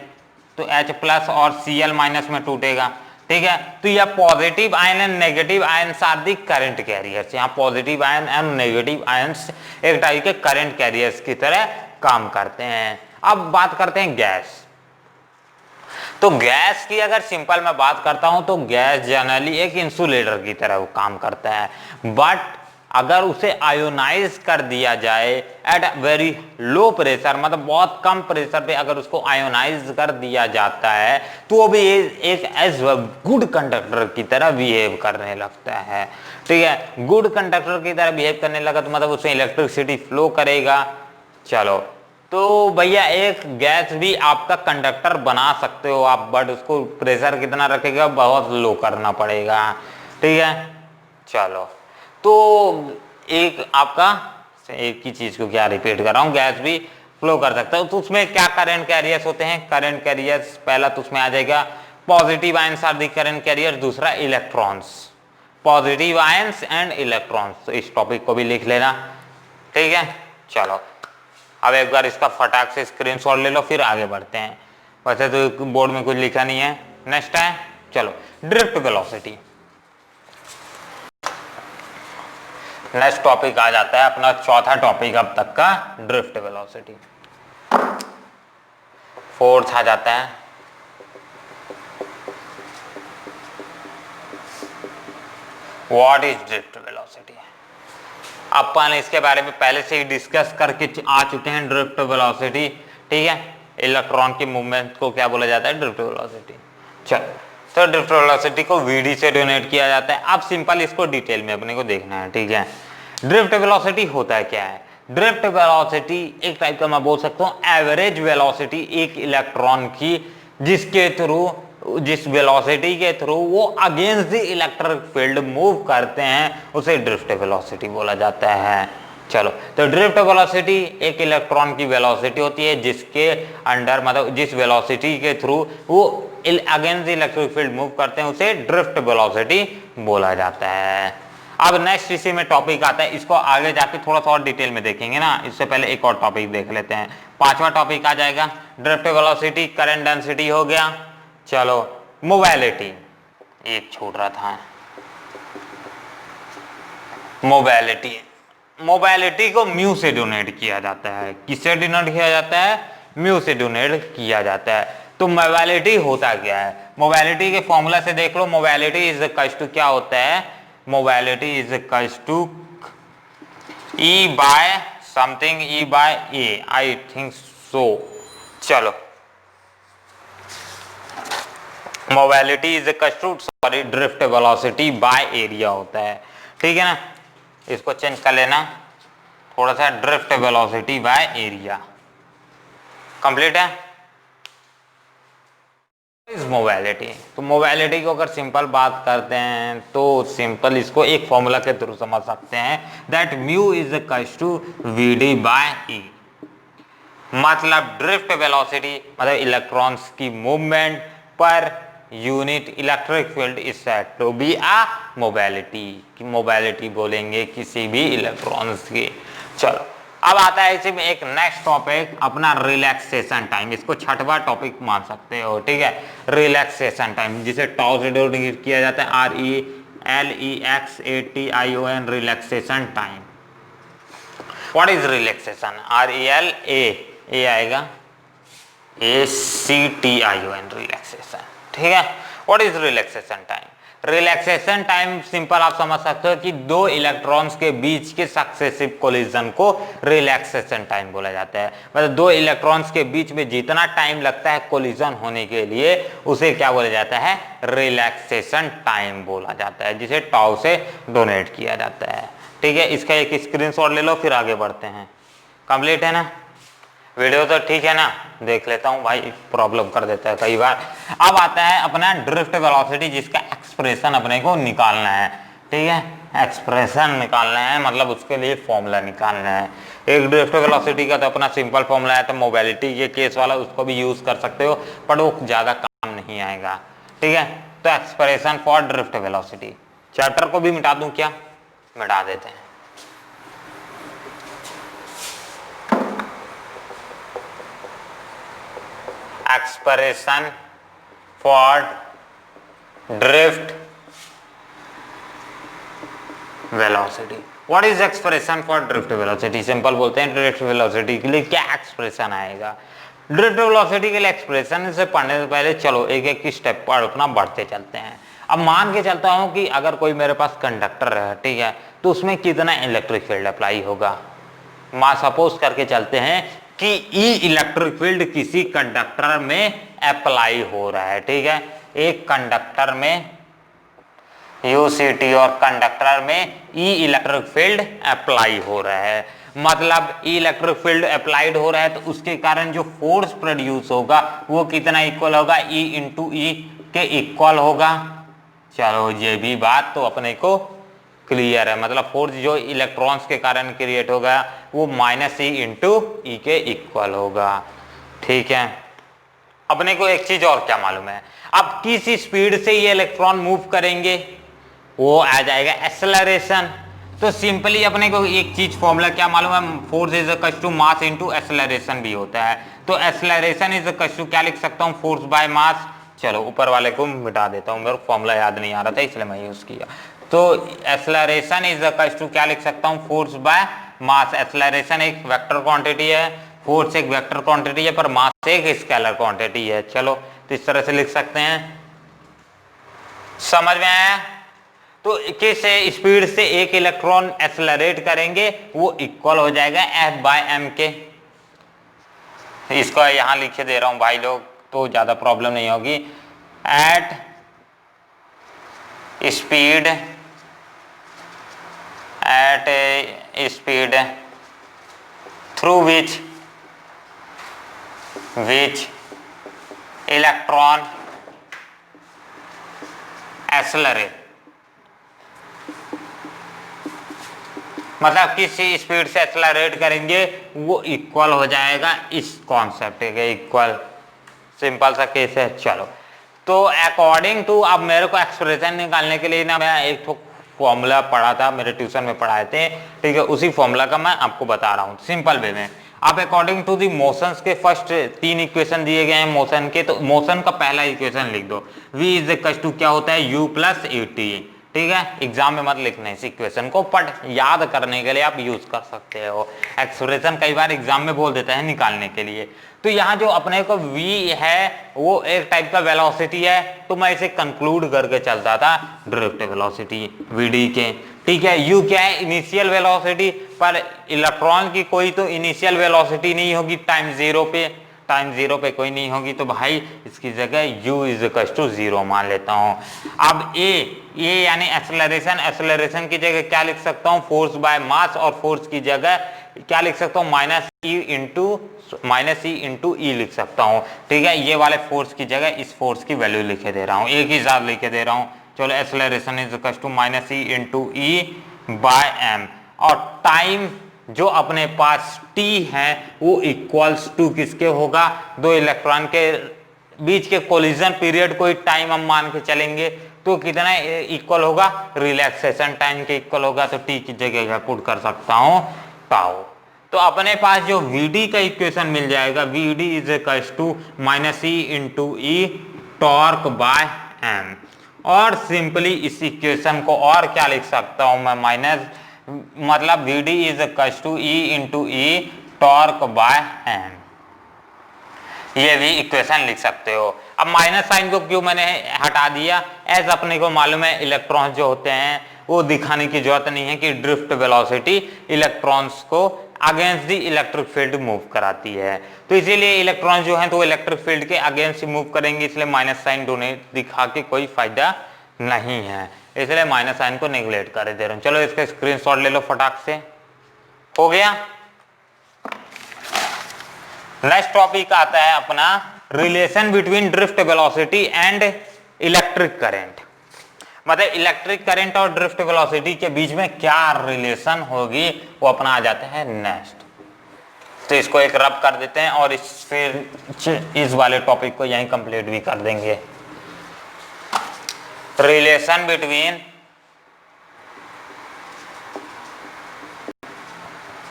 Speaker 1: तो H+ और Cl- में टूटेगा, ठीक है। तो यह positive ion and negative ions are the current carriers. यहाँ positive ion and negative ions एक टाइप के करंट कैरियर्स की तरह काम करते हैं। अब बात करते हैं गैस। तो गैस की अगर सिंपल मैं बात करता हूं तो गैस जनरली एक इंसुलेटर की तरह वो काम करता है, बट अगर उसे आयोनाइज कर दिया जाए एट वेरी लो प्रेशर, मतलब बहुत कम प्रेशर पे अगर उसको आयोनाइज कर दिया जाता है तो वो भी एक एज गुड कंडक्टर की तरह बिहेव करने लगता है, ठीक है। गुड कंडक्टर की तरह बिहेव करने लगा तो मतलब उसमें इलेक्ट्रिसिटी फ्लो करेगा। चलो, तो भैया एक गैस भी आपका कंडक्टर बना सकते हो आप, बट उसको प्रेशर कितना रखेगा, बहुत लो करना पड़ेगा, ठीक है। चलो, तो एक आपका एक ही चीज को क्या रिपीट कर रहा हूं, गैस भी फ्लो कर सकता है। तो उसमें क्या करंट कैरियर्स होते हैं? करंट कैरियर्स पहला तो उसमें आ जाएगा positive ions are the current carrier, दूसरा electrons, positive ions and electrons. तो इस टॉपिक को भी लिख लेना, ठीक है। चलो, अब एक बार इसका फटाक से स्क्रीनशॉट ले लो, फिर आगे बढ़ते हैं। वैसे तो बोर्ड में कुछ लिखा नहीं है। नेक्स्ट है, चलो, ड्रिफ्ट वेलोसिटी। नेक्स्ट टॉपिक आ जाता है अपना चौथा टॉपिक अब तक का, ड्रिफ्ट वेलोसिटी। फोर्थ आ जाता है व्हाट इज ड्रिफ्ट वेलोसिटी। अपन इसके बारे में पहले से ही डिस्कस करके आ चुके हैं, ड्रिफ्ट वेलोसिटी, ठीक है। इलेक्ट्रॉन की मूवमेंट को क्या बोला जाता है? Drift velocity. चलो, तो ड्रिफ्ट वेलोसिटी को VD से डोनेट किया जाता है। अब सिंपल इसको डिटेल में अपने को देखना है, ठीक है। ड्रिफ्ट वेलोसिटी होता है क्या है? ड्रिफ्ट वेलोसिटी एक टाइप का मैं बोल सकता हूं एवरेज वेलोसिटी एक इलेक्ट्रॉन की, जिसके थ्रू, जिस वेलोसिटी के थ्रू वो against the electric field move करते हैं, उसे ड्रिफ्ट वेलोसिटी बोला जाता है। चलो, तो ड्रिफ्ट वेलोसिटी एक इलेक्ट्रॉन की वेलोसिटी होती है जिसके अंडर, मतलब जिस वेलोसिटी के थ्रू वो against the electric field move करते हैं, उसे ड्रिफ्ट वेलोसिटी बोला जाता है। अब नेक्स्ट इसी में टॉपिक आता है, इसको आगे जाके थोड़ा सा और डिटेल में देखेंगे ना, इससे पहले एक और टॉपिक देख लेते हैं। पांचवा टॉपिक आ जाएगा ड्रिफ्ट वेलोसिटी, करंट डेंसिटी हो गया। चलो, मोबिलिटी एक छूट रहा था, मोबिलिटी। मोबिलिटी को म्यू से डोनेट किया जाता है। किससे डोनेट किया जाता है? म्यू से डोनेट किया जाता है। तो मोबिलिटी होता क्या है? मोबिलिटी के फॉर्मूला से देख लो, मोबिलिटी इज इक्वल टू क्या होता है? Mobility is equal to E by something, E by A, I think so. चलो, mobility is equal to, sorry, drift velocity by area होता है, ठीक है ना। इसको चेंज कर लेना थोड़ा सा, drift velocity by area, complete है। इस मोबिलिटी, तो मोबिलिटी को अगर सिंपल बात करते हैं तो सिंपल इसको एक फॉर्मूला के थ्रू समझ सकते हैं, that mu is equal to VD by E। मतलब ड्रिफ्ट वेलोसिटी मतलब इलेक्ट्रॉन्स की movement per unit electric field is said to be a mobility, की मोबिलिटी बोलेंगे किसी भी इलेक्ट्रॉन्स की। चलो, अब आता है इसी में एक नेक्स्ट टॉपिक अपना रिलैक्सेशन टाइम, इसको छठवां टॉपिक मान सकते हो, ठीक है। रिलैक्सेशन टाइम, जिसे टाउ से डिनोट किया जाता है RELEXATION, relaxation time. What is relaxation? RELA आएगा, ACTION, रिलैक्सेशन, ठीक है। What is relaxation time? Relaxation time simple आप समझ सकते हो कि दो इलेक्ट्रॉन्स के बीच के सक्सेसिव कोलिजन को रिलैक्सेशन टाइम बोला जाता है। मतलब दो इलेक्ट्रॉन्स के बीच में जितना टाइम लगता है कोलिजन होने के लिए उसे क्या बोला जाता है, रिलैक्सेशन टाइम बोला जाता है, जिसे टाउ से डोनेट किया जाता है। ठीक है, इसका एक स्क्रीनशॉट ले लो, फिर आगे बढ़ते हैं। कंप्लीट है ना वीडियो, तो ठीक है ना, देख लेता हूं भाई, प्रॉब्लम कर देता है कई बार। अब आता है अपना ड्रिफ्ट वेलोसिटी, जिसका एक्सप्रेशन अपने को निकालना है। ठीक है, एक्सप्रेशन निकालना है, मतलब उसके लिए फॉर्मूला निकालना है। एक ड्रिफ्ट वेलोसिटी का तो अपना सिंपल फॉर्मूला है, तो मोबिलिटी के केस वाला उसको भी यूज कर सकते हो, पर वो ज्यादा काम नहीं आएगा। ठीक है, तो expression for drift velocity, chapter को भी मिटा दूं क्या, मिटा देते हैं। Expression for drift velocity. What is expression for drift velocity? Simple बोलते हैं ड्रिफ्ट वेलोसिटी के लिए क्या एक्सप्रेशन आएगा। ड्रिफ्ट वेलोसिटी के लिए एक्सप्रेशन से पढ़ने से पहले चलो एक एक स्टेप पर अपना बढ़ते चलते हैं। अब मान के चलता हूं कि अगर कोई मेरे पास कंडक्टर है, ठीक है, तो उसमें कितना इलेक्ट्रिक फील्ड अप्लाई होगा। मान सपोज करके चलते हैं कि ई इलेक्ट्रिक फील्ड किसी कंडक्टर में अप्लाई हो रहा है। ठीक है, एक कंडक्टर में यूसीटी और कंडक्टर में ई इलेक्ट्रिक फील्ड अप्लाई हो रहा है, मतलब ई इलेक्ट्रिक फील्ड अप्लाइड हो रहा है, तो उसके कारण जो फोर्स प्रोड्यूस होगा वो कितना इक्वल होगा, ई इंटू ई के इक्वल होगा। चलो ये भी बात तो अपने को क्लियर है, मतलब फोर्स जो इलेक्ट्रॉन्स के कारण क्रिएट होगा वो माइनस ई इंटू ई के इक्वल होगा। ठीक है, अपने को एक चीज और क्या मालूम है, अब किस स्पीड से ये इलेक्ट्रॉन मूव करेंगे, वो आ जाएगा एक्सेलरेशन। तो सिंपली अपने को एक चीज फॉर्मूला क्या मालूम है, force is equal to mass into acceleration भी होता है। तो एक्सेलरेशन इज इक्वल टू क्या लिख सकता हूँ, फोर्स बाय मास। चलो ऊपर वाले को मिटा देता हूँ, मेरे को फॉर्मूला याद नहीं आ रहा था इसलिए मैं यूज किया। तो एक्सेलरेशन इज इक्वल टू क्या लिख सकता हूँ, फोर्स बाय मास। एक्सेलरेशन एक वेक्टर क्वांटिटी है, फोर्स एक वेक्टर क्वांटिटी है, पर मास एक स्केलर क्वांटिटी है। चलो तो इस तरह से लिख सकते हैं, समझ में आया। तो किस स्पीड से एक इलेक्ट्रॉन एक्सेलरेट करेंगे वो इक्वल हो जाएगा F बाय एम के। इसको यहां लिखे दे रहा हूं भाई लोग, तो ज्यादा प्रॉब्लम नहीं होगी। At speed through which electron accelerate, मतलब किसी स्पीड से एक्सेलरेट करेंगे वो इक्वल हो जाएगा इस कॉन्सेप्ट के इक्वल। सिंपल सा केस है। चलो तो अकॉर्डिंग टू, अब मेरे को एक्सप्रेशन निकालने के लिए ना मैं एक तो फॉर्मूला पढ़ा था, मेरे ट्यूशन में पढ़ाए थे, ठीक है, उसी फॉर्मूला का मैं आपको बता रहा हूँ सिंपल वे में। आप अकॉर्डिंग टू दी मोशंस के फर्स्ट 3 इक्वेशन दिए गए हैं मोशन के, तो मोशन का पहला इक्वेशन लिख दो, v इज इक्वल टू क्या होता है, u प्लस at। ठीक है, एग्जाम में मत लिखना इस इक्वेशन को, बट याद करने के लिए आप यूज कर सकते हो। एक्सप्रेशन कई बार एग्जाम में बोल देता है निकालने के लिए। तो यहाँ जो अपने को v है वो एक टाइप का वेलोसिटी है, तो मैं इसे कंक्लूड करके चलता था ड्रिफ्ट वेलोसिटी vd के। ठीक है, u क्या है, इनिशियल वेलोसिटी, पर इलेक्ट्रॉन की कोई तो इनिशियल वेलोसिटी नहीं होगी टाइम जीरो पे कोई नहीं होगी, तो भाई इसकी जगह u इज इक्वल टू 0 मान लेता हूं। अब a यानी एक्सेलरेशन की जगह क्या लिख सकता हूं, फोर्स बाय मास, और फोर्स की जगह क्या लिख सकता हूं, माइनस ई इंटू ई लिख सकता हूं। ठीक है, ये वाले फोर्स की जगह इस फोर्स की वैल्यू लिखे दे रहा हूं, एक ही साथ लिखे दे रहा हूं। चलो acceleration is equal to minus E into E by M, और टाइम जो अपने पास t है वो इक्वल्स टू किसके होगा, दो इलेक्ट्रॉन के बीच के कोलिजन पीरियड कोई टाइम हम मान के चलेंगे, तो कितना इक्वल होगा, रिलैक्सेशन टाइम के इक्वल होगा। तो t की जगह पुट कर सकता हूं टाउ। तो अपने पास जो vd का इक्वेशन मिल जाएगा, vd is equal to minus E into E torque by M. और सिंपली इस इक्वेशन को और क्या लिख सकता हूं मैं, माइनस, मतलब vd is equal to E into E torque by M, ये भी इक्वेशन लिख सकते हो। अब माइनस साइन को क्यों मैंने हटा दिया, एज अपने को मालूम है इलेक्ट्रॉन जो होते हैं वो दिखाने की जरूरत नहीं है कि ड्रिफ्ट वेलोसिटी इलेक्ट्रॉन्स को against the electric field move कराती है, तो इसीलिए इलेक्ट्रॉन जो हैं तो इलेक्ट्रिक फील्ड के अगेंस्ट मूव करेंगे, इसलिए माइनस साइन दिखा के कोई फायदा नहीं है, इसलिए माइनस साइन को नेग्लेक्ट कर दे रहा हूं। चलो इसका स्क्रीनशॉट ले लो फटाक से, हो गया। नेक्स्ट टॉपिक आता है अपना relation between drift velocity and electric current, मतलब इलेक्ट्रिक करंट और ड्रिफ्ट वेलोसिटी के बीच में क्या रिलेशन होगी वो अपना आ जाता है नेक्स्ट। तो इसको एक रब कर देते हैं और फिर इस वाले टॉपिक को यहीं कंप्लीट भी कर देंगे। रिलेशन बिटवीन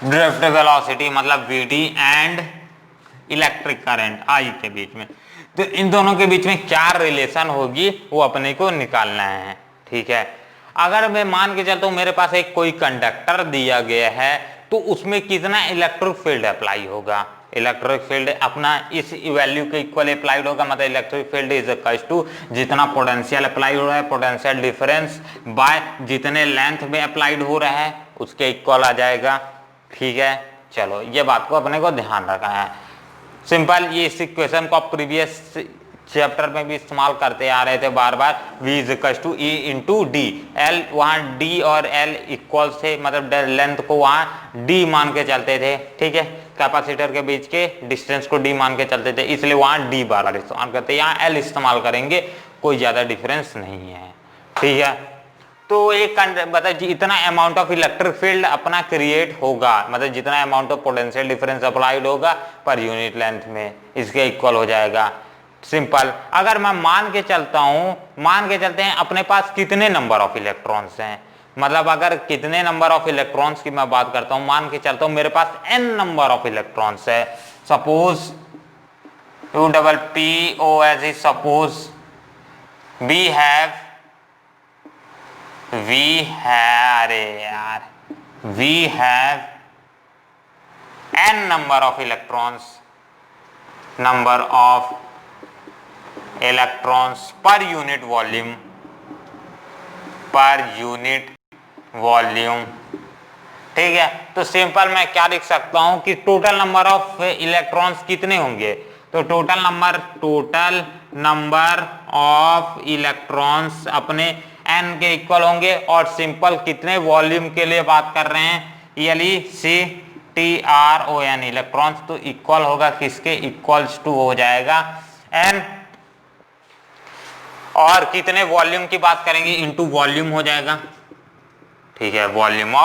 Speaker 1: ड्रिफ्ट वेलोसिटी मतलब vt and electric current I के बीच में, तो इन दोनों के बीच में क्या रिलेशन होगी वो अपने को निकालना है, ठीक है। अगर मैं मान के चलता हूं मेरे पास एक कोई कंडक्टर दिया गया है तो उसमें कितना इलेक्ट्रिक फील्ड अप्लाई होगा, इलेक्ट्रिक फील्ड अपना इस वैल्यू के इक्वल अप्लाइड होगा, मतलब electric field is equal to जितना पोटेंशियल अप्लाई हो रहा है पोटेंशियल डिफरेंस बाय जितने लेंथ में अप्लाइड हो रहा है उसके इक्वल आ जाएगा, ठीक है। चलो ये बात को अपने को ध्यान रखना है, सिंपल। ये इस इक्वेशन को आप प्रीवियस चैप्टर में भी इस्तेमाल करते आ रहे थे बार बार, V is equal to E into D, L वहाँ D और L इक्वल से, मतलब लेंथ को वहाँ D मान के चलते थे, ठीक है। कैपेसिटर के बीच के डिस्टेंस को D मान के चलते थे, इसलिए वहाँ D बार बार इस्तेमाल करते हैं, यहाँ L इस्तेमाल करेंगे, कोई ज़्यादा डिफरेंस नहीं है, ठीक है। तो एक मतलब इतना अमाउंट ऑफ इलेक्ट्रिक फील्ड अपना क्रिएट होगा, मतलब जितना amount of potential difference applied होगा पर यूनिट लेंथ में इसके इक्वल हो जाएगा, सिंपल। अगर मैं मान के चलता हूं, मान के चलते हैं अपने पास कितने नंबर ऑफ इलेक्ट्रॉन्स हैं, मतलब अगर कितने नंबर ऑफ इलेक्ट्रॉन्स की मैं बात करता हूं, मान के चलता हूं मेरे पास n नंबर ऑफ इलेक्ट्रॉन्स है, suppose U double P O S E, suppose we have n number of electrons per unit volume, ठीक है। तो सिंपल मैं क्या लिख सकता हूं कि टोटल नंबर ऑफ इलेक्ट्रॉन्स कितने होंगे, तो टोटल नंबर ऑफ इलेक्ट्रॉन्स अपने n के इक्वल होंगे, और सिंपल कितने वॉल्यूम के लिए बात कर रहे हैं, LECTRON इलेक्ट्रॉन्स, तो इक्वल होगा किसके, इक्वल्स टू हो जाएगा n, और कितने वॉल्यूम की बात करेंगे इनटू वॉल्यूम हो जाएगा, ठीक है। वॉल्यूम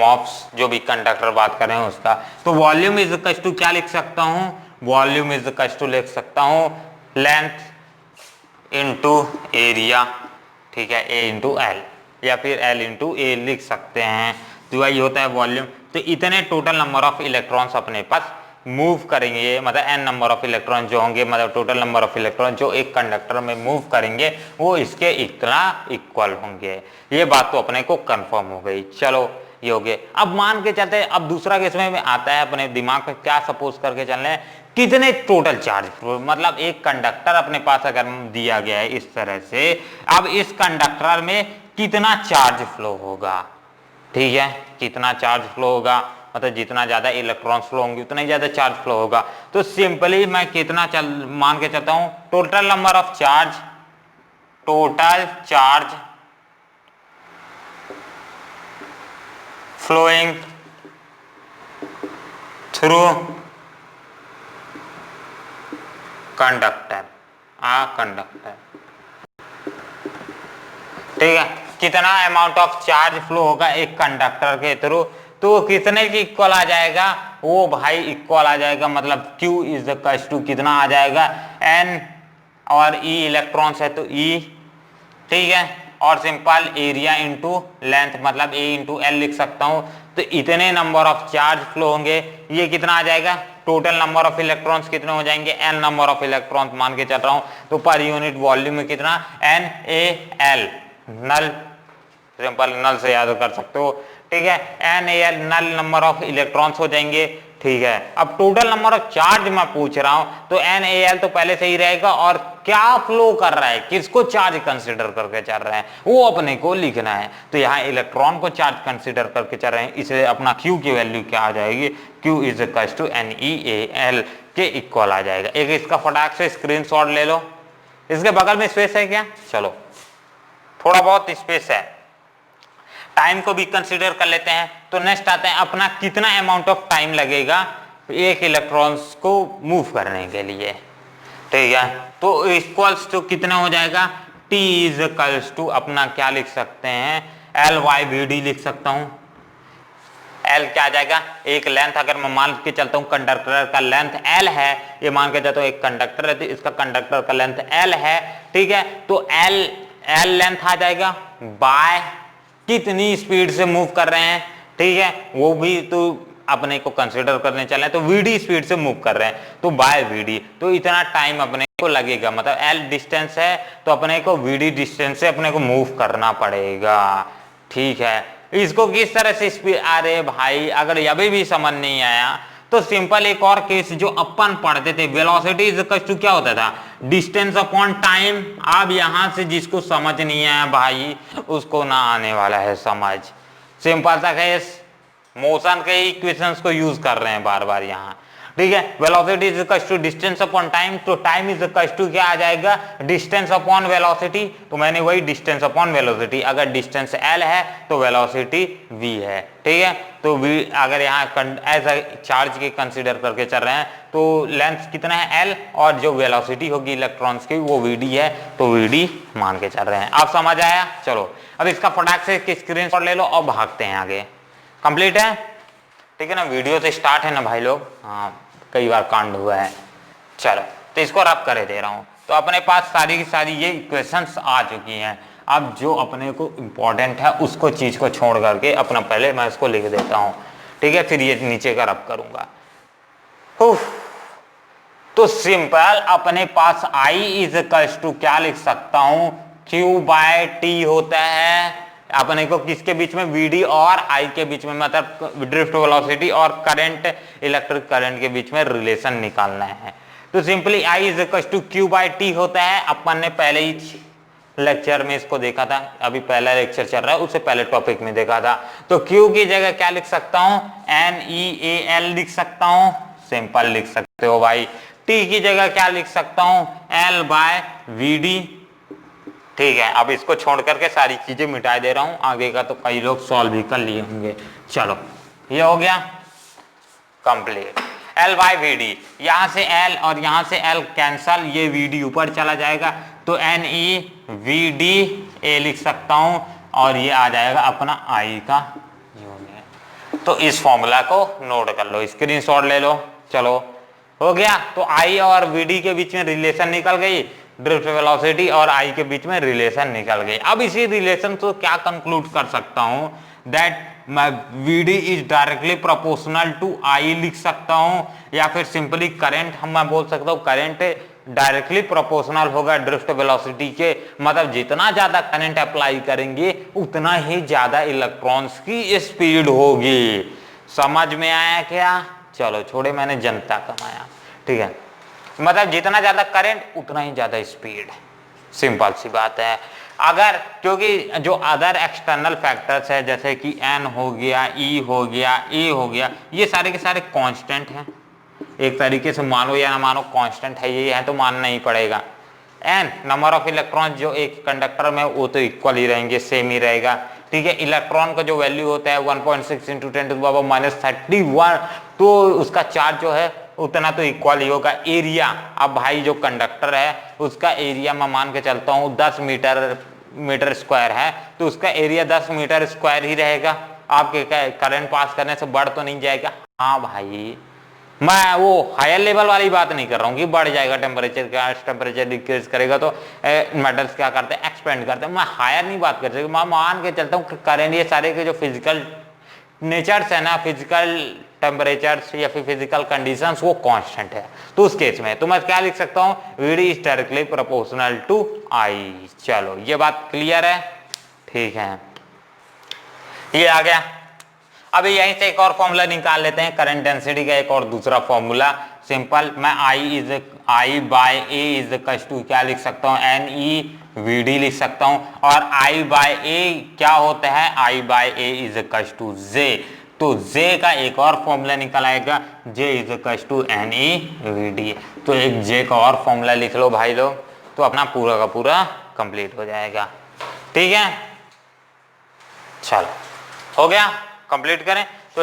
Speaker 1: ऑफ जो भी कंडक्टर बात कर रहे हैं उसका, तो वॉल्यूम इज इक्वल टू क्या लिख सकता हूं, वॉल्यूम इज इक्वल टू लिख सकता हूं लेंथ इंटू एरिया, ठीक है, A इंटू एल या फिर L इंटू ए लिख सकते हैं, तो वही होता है वॉल्यूम। तो इतने टोटल नंबर ऑफ इलेक्ट्रॉन्स अपने पास मूव करेंगे, मतलब n नंबर ऑफ इलेक्ट्रॉन जो होंगे, मतलब टोटल नंबर ऑफ इलेक्ट्रॉन जो एक कंडक्टर में मूव करेंगे वो इसके इतना इक्वल होंगे, ये बात तो अपने को कंफर्म हो गई। चलो ये हो गए। अब मान के चलते, अब दूसरा केस में आता है अपने दिमाग में, क्या सपोज करके चल रहे हैं, कितने टोटल चार्ज फ्लो, मतलब एक कंडक्टर अपने पास अगर दिया गया है इस तरह से, अब इस कंडक्टर में कितना चार्ज फ्लो होगा, ठीक है, कितना चार्ज फ्लो होगा, मतलब जितना ज्यादा इलेक्ट्रॉन्स फ्लो होंगे उतना ही ज्यादा चार्ज फ्लो होगा। तो सिंपली मैं कितना मान के चलता हूं, total number of charge, total charge flowing through conductor, ठीक है, कितना अमाउंट ऑफ चार्ज फ्लो होगा एक कंडक्टर के थ्रू, तो कितने की इक्वल आ जाएगा, वो भाई इक्वल आ जाएगा, मतलब Q इज इक्वल टू कितना आ जाएगा, N और E इलेक्ट्रॉन्स है तो E, ठीक है, और सिंपल एरिया इंटू लेंथ, मतलब A इंटू L लिख सकता हूं। तो इतने नंबर ऑफ चार्ज फ्लो होंगे, ये कितना आ जाएगा, टोटल नंबर ऑफ इलेक्ट्रॉन्स कितने हो जाएंगे, N नंबर ऑफ इलेक्ट्रॉन्स मान के चल रहा हूं, तो पर यूनिट वॉल्यूम में कितना, NaL, नल, सिंपल नल से याद कर सकते हो, ठीक है, NaL नल नंबर ऑफ इलेक्ट्रॉन्स हो जाएंगे, ठीक है। अब टोटल नंबर ऑफ चार्ज मैं पूछ रहा हूं, तो NaL तो पहले से ही रहेगा, और क्या फ्लो कर रहा है, किसको चार्ज कंसीडर करके चल रहे हैं, वो अपने को लिखना है। तो यहाँ इलेक्ट्रॉन को चार्ज कंसीडर करके चल रहे हैं, इसलिए अपना Q की वैल्यू क्या आ जाएगी, Q is equal to NeAl के इक्वल आ जाएगा। एक इसका फटाक से स्क्रीनशॉट ले लो। इसके बगल में स्पेस है क्या, चलो थोड़ा बहुत स्पेस है, टाइम को भी कंसीडर कर लेते हैं। तो नेक्स्ट आते हैं अपना कितना अमाउंट ऑफ टाइम लगेगा एक इलेक्ट्रॉन्स को मूव करने के लिए, ठीक है। तो इक्वल्स टू कितना हो जाएगा, T इज इक्वल्स टू अपना क्या लिख सकते हैं, L/VD लिख सकता हूं। L क्या आ जाएगा, एक लेंथ अगर मैं मान के चलता हूं कंडक्टर का लेंथ L है, ये मान के चलता हूं एक कंडक्टर है तो इसका कंडक्टर का लेंथ L है, ठीक है। तो L लेंथ आ जाएगा बाय कितनी स्पीड से मूव कर रहे हैं, ठीक है, वो भी तो अपने को कंसीडर करने चले, तो VD स्पीड से मूव कर रहे हैं तो बाय VD, तो इतना टाइम अपने को लगेगा। मतलब L डिस्टेंस है तो अपने को VD डिस्टेंस से अपने को मूव करना पड़ेगा, ठीक है। इसको किस तरह से स्पीड, अरे भाई अगर अभी भी समझ नहीं आया तो सिंपल एक और केस जो अपन पढ़ते थे, वेलोसिटी इज इक्वल टू क्या होता था, डिस्टेंस अपॉन टाइम। अब यहां से जिसको समझ नहीं आया भाई उसको ना आने वाला है समझ, सिंपल सा केस, मोशन के ही इक्वेशंस को यूज कर रहे हैं बार बार यहाँ, ठीक है। Velocity is equal to distance upon time, तो टाइम इज इक्वल टू क्या आ जाएगा, डिस्टेंस अपॉन वेलोसिटी। तो मैंने वही डिस्टेंस अपॉन वेलोसिटी, अगर डिस्टेंस L है तो वेलोसिटी V है, ठीक है। तो V अगर यहाँ एज चार्ज के कंसीडर करके चल रहे हैं तो लेंथ कितना है L, और जो वेलोसिटी होगी इलेक्ट्रॉन्स की वो VD है, तो VD मान के चल रहे हैं। आप समझ आया, चलो अब इसका फटाक से स्क्रीनशॉट ले लो और भागते हैं आगे। कंप्लीट है, ठीक है ना, वीडियो से स्टार्ट है ना भाई लोग, हाँ कई बार कांड हुआ है। चलो तो इसको रब करे दे रहा हूं, तो अपने पास सारी की सारी ये इक्वेशंस आ चुकी हैं। अब जो अपने को इम्पोर्टेंट है उसको चीज को छोड़ करके अपना पहले मैं इसको लिख देता हूं, ठीक है, फिर ये नीचे का रब करूंगा। तो सिंपल अपने पास I इज इक्वल टू क्या लिख सकता हूं, Q/T होता है अपने को किसके बीच में, VD और I के बीच में, मतलब ड्रिफ्ट वेलोसिटी और करंट, इलेक्ट्रिक करंट के बीच में रिलेशन निकालना है। तो simply I is equal to Q/T होता है, अपन ने पहले ही लेक्चर में इसको देखा था, अभी पहला लेक्चर चल रहा है उससे पहले टॉपिक में देखा था। तो Q की जगह क्या लिख सकता हूं, NeAl लिख सकता हूं, सिंपल लिख सकते हो भाई। T की जगह क्या लिख सकता हूं, L/VD, ठीक है। अब इसको छोड़ करके सारी चीजें मिटा दे रहा हूं, आगे का तो कई लोग सॉल्व भी कर लिए होंगे। चलो ये हो गया कंप्लीट। L/VD, यहां से L और यहां से L कैंसल, ये VD ऊपर चला जाएगा तो NeVDA लिख सकता हूं, और ये आ जाएगा अपना I का यूनिट। तो इस फॉर्मूला को नोट कर लो, स्क्रीनशॉट ले लो। चलो हो गया, तो I और VD के बीच में रिलेशन निकल गई, ड्रिफ्ट वेलोसिटी और I के बीच में रिलेशन निकल गई। अब इसी रिलेशन को क्या कंक्लूड कर सकता हूं, that VD is directly proportional to I लिख सकता हूं, या फिर सिंपली करंट मैं बोल सकता हूं, करंट डायरेक्टली प्रोपोर्शनल होगा ड्रिफ्ट वेलोसिटी के, मतलब जितना ज्यादा करंट अप्लाई करेंगे उतना ही ज्यादा इलेक्ट्रॉन्स की स्पीड होगी। समझ में आया क्या, चलो छोड़े, मैंने जनता कमाया, ठीक है, मतलब जितना ज्यादा करंट उतना ही ज्यादा स्पीड, सिंपल सी बात है। अगर क्योंकि जो अदर एक्सटर्नल फैक्टर्स है जैसे कि N हो गया, E हो गया, A हो गया, ये सारे के सारे कांस्टेंट हैं, एक तरीके से मानो या ना मानो कांस्टेंट है, ये है तो मानना ही पड़ेगा। N नंबर ऑफ इलेक्ट्रॉन जो एक कंडक्टर में वो तो इक्वल ही रहेंगे, सेम ही रहेगा, ठीक है। इलेक्ट्रॉन का जो वैल्यू होता है 1.6 × 10⁻31, तो उसका चार्ज जो है उतना तो इक्वल ही होगा। एरिया, अब भाई जो कंडक्टर है उसका एरिया मैं मान के चलता हूँ 10 मीटर स्क्वायर है, तो उसका एरिया 10 मीटर स्क्वायर ही रहेगा, आपके करंट पास करने से बढ़ तो नहीं जाएगा। हाँ भाई, मैं वो हायर लेवल वाली बात नहीं कर रहा हूँ कि बढ़ जाएगा टेम्परेचर, का टेम्परेचर डिक्रीज करेगा तो मेटल्स क्या करते हैं, एक्सपेंड करते हैं, मैं हायर नहीं बात कर सकता, मैं मान के चलता हूँ करंट, ये सारे के जो फिजिकल नेचर्स है ना, फिजिकल टेम्परेचर्स या फिर फिजिकल कंडीशंस, वो कांस्टेंट है। तो उस केस में तो मैं क्या लिख सकता हूँ, VD is directly proportional to I। चलो ये बात क्लियर है, ठीक है, ये आ गया। अभी यहीं से एक और फॉर्मूला निकाल लेते हैं करंट डेंसिटी का, एक और दूसरा फॉर्मूला सिंपल। मैं I by A is equal to क्या लिख सकता हूँ, एन ई वी डी लिख सकता हूँ। और आई बाय ए क्या होता है, I by A is equal to J. तो जे का एक और फॉर्मूला निकल आएगा, J is equal to N E V D. तो एक जे का और फॉर्मूला लिख लो भाई लोग, तो अपना पूरा का पूरा कंप्लीट हो जाएगा। ठीक है, चलो हो गया, कंप्लीट करें। तो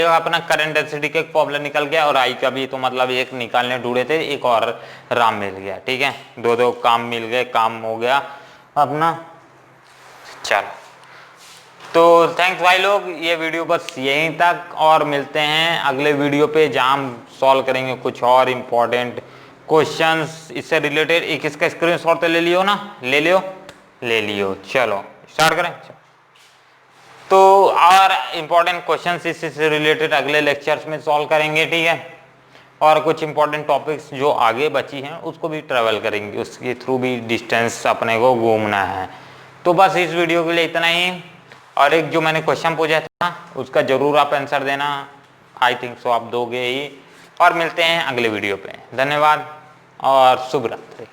Speaker 1: अपना करंट डेंसिटी का एक फॉर्मूला निकल गया, और आई का भी तो मतलब एक निकालने ढूंढे थे, एक और राम मिल गया। ठीक है, दो काम मिल गए, काम हो गया अपना। चलो तो थैंक्स भाई लोग, ये वीडियो बस यहीं तक, और मिलते हैं अगले वीडियो पे जहाँ हम सॉल्व करेंगे कुछ और इम्पोर्टेंट क्वेश्चंस इससे रिलेटेड। एक इसका स्क्रीनशॉट तो ले लियो ना, ले लियो। चलो स्टार्ट करें। तो और इम्पोर्टेंट क्वेश्चंस इससे रिलेटेड अगले लेक्चर्स में सॉल्व करेंगे। ठीक है, और कुछ इंपॉर्टेंट टॉपिक्स जो आगे बची हैं उसको भी ट्रेवल करेंगे, उसके थ्रू भी डिस्टेंस अपने को घूमना है। तो बस इस वीडियो के लिए इतना ही। और एक जो मैंने क्वेश्चन पूछा था उसका जरूर आप आंसर देना, आई थिंक सो आप दोगे ही। और मिलते हैं अगले वीडियो पे। धन्यवाद और शुभ रात्रि।